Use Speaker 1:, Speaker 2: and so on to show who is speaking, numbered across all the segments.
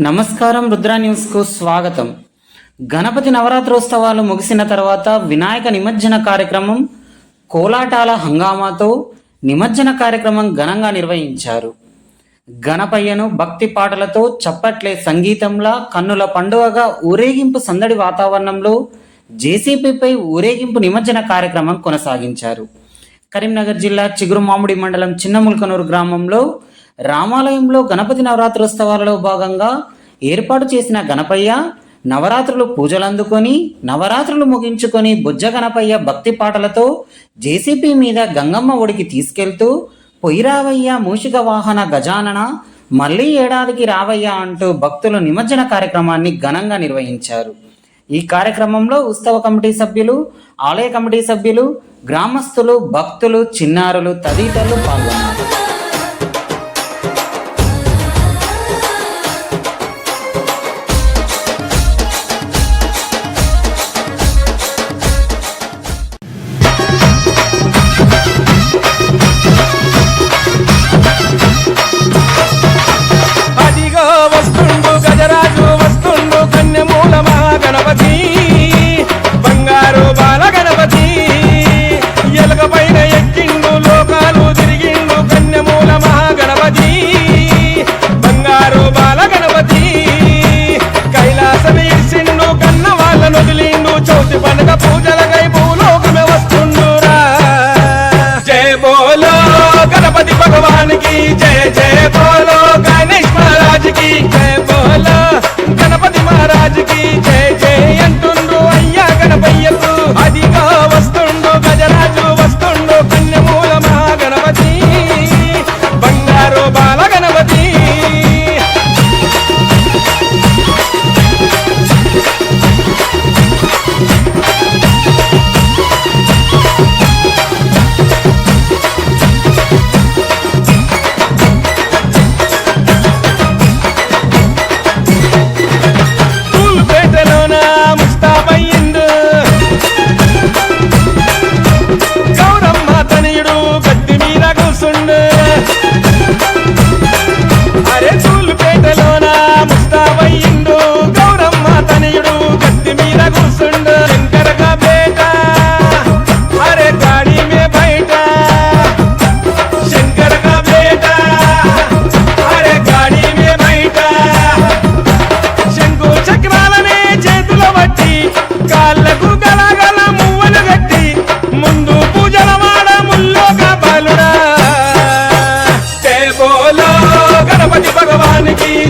Speaker 1: నమస్కారం, రుద్ర న్యూస్కు స్వాగతం. గణపతి నవరాత్రోత్సవాలు ముగిసిన తర్వాత వినాయక నిమజ్జన కార్యక్రమం కోలాటాల హంగామాతో నిమజ్జన కార్యక్రమం ఘనంగా నిర్వహించారు. గణపయ్యను భక్తి పాటలతో చప్పట్లే సంగీతంలా కన్నుల పండుగగా ఊరేగింపు సందడి వాతావరణంలో జేసీపీపై ఊరేగింపు నిమజ్జన కార్యక్రమం కొనసాగించారు. కరీంనగర్ జిల్లా చిగురుమామిడి మండలం చిన్నముల్కనూరు గ్రామంలో రామాలయంలో గణపతి నవరాత్రోత్సవాలలో భాగంగా ఏర్పాటు చేసిన గణపయ్య నవరాత్రులు పూజలు అందుకొని నవరాత్రులు ముగించుకొని బుజ్జ గణపయ్య భక్తి పాటలతో జేసీపీ మీద గంగమ్మ ఒడికి తీసుకెళ్తూ పొయ్యిరావయ్య మూషిక వాహన గజానన మళ్ళీ ఏడాదికి రావయ్య అంటూ భక్తులు నిమజ్జన కార్యక్రమాన్ని ఘనంగా నిర్వహించారు. ఈ కార్యక్రమంలో ఉత్సవ కమిటీ సభ్యులు, ఆలయ కమిటీ సభ్యులు, గ్రామస్తులు, భక్తులు, చిన్నారులు తదితరులు పాల్గొన్నారు.
Speaker 2: పూజలకై భూలోకమే వస్తుండురా. జయ బోలో గణపతి భగవానికి, జయ జయ బోలో గణేష్ మహారాజుకి, జయ బోలో గణపతి మహారాజుకి, జయ జయ అంటుండు అయ్యా గణపయ్యకు. అదిగా వస్తుండు గజరాజు వస్తుండు కన్యమూల మహాగణపతి, బంగారు బాల గణపతి.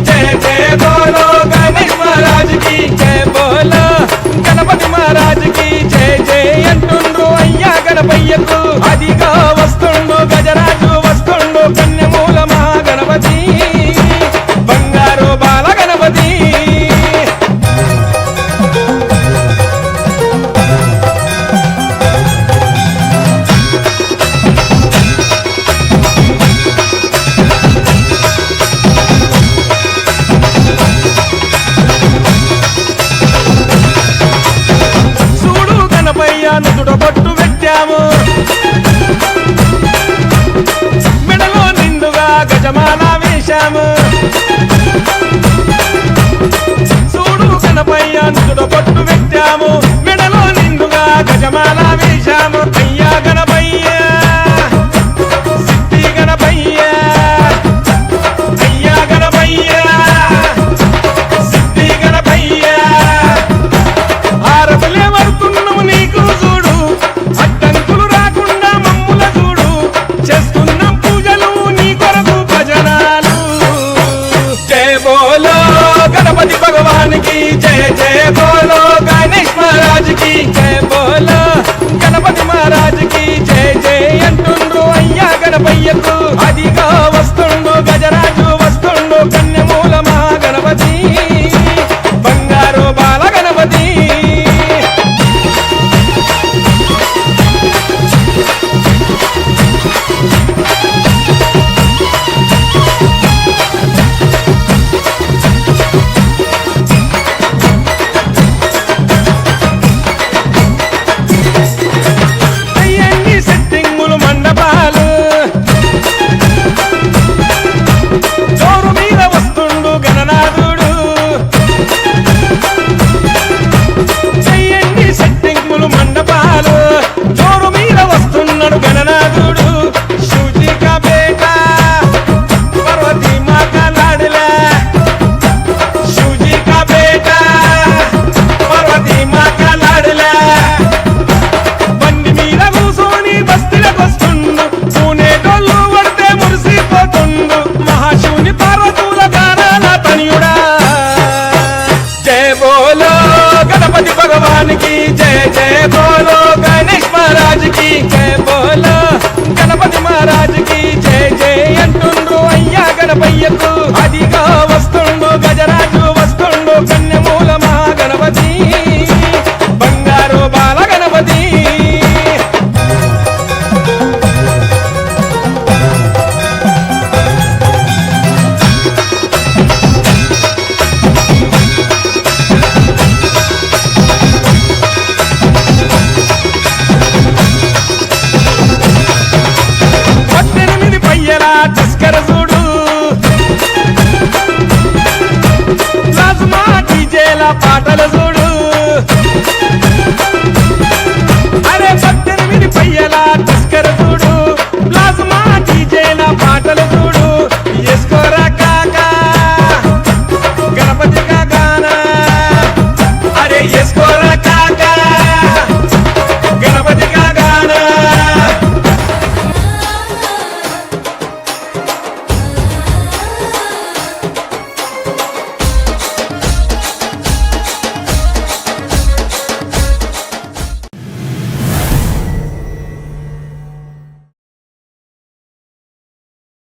Speaker 2: జయ జయ బోలో గణేష్ మహారాజుకి, జయ బోలో గణపతి మహారాజుకి, జయ జయ అంటుండు అయ్యా గణపయ్యకు. అదిగా వస్తుండు గజరాజు వస్తుండు కన్యమూల మహాగణపతి, బంగారు బాల గణపతి. నుదుడు బొట్టు పెట్టాము, మెడలో నిండుగా గజమాల వేశాము. చూడు గణపయ్య నుదుడు బొట్టు పెట్టాము, మెడలో నిండుగా గజమాల వేశాము. అయ్యా గణపయ్య సిద్ధి గణపయ్య, అయ్యా గణపయ్య సిద్ధి గణపయ్య. ఆరపులే వరుతున్నాము నీకు చూడు, అడ్డంకులు రాకుండా మమ్ముల చూడు, చేస్తున్నాం పూజలు నీ కొరకు భజనాలు. జయ బోలో గణపతి భగవానికి, జయ జయ బోలో గణేష్ మహారాజుకి, జయ బోలో గణపతి మహారాజుకి, జయ జయ అంటుండ్రు అయ్యా గణపయ్యకు. అదిగా వస్తుండు గజరాజు వస్తుండు కన్యమూల మహాగణపతి, బంగారు బాల గణపతి. భగవానికి జయ జయ బోలో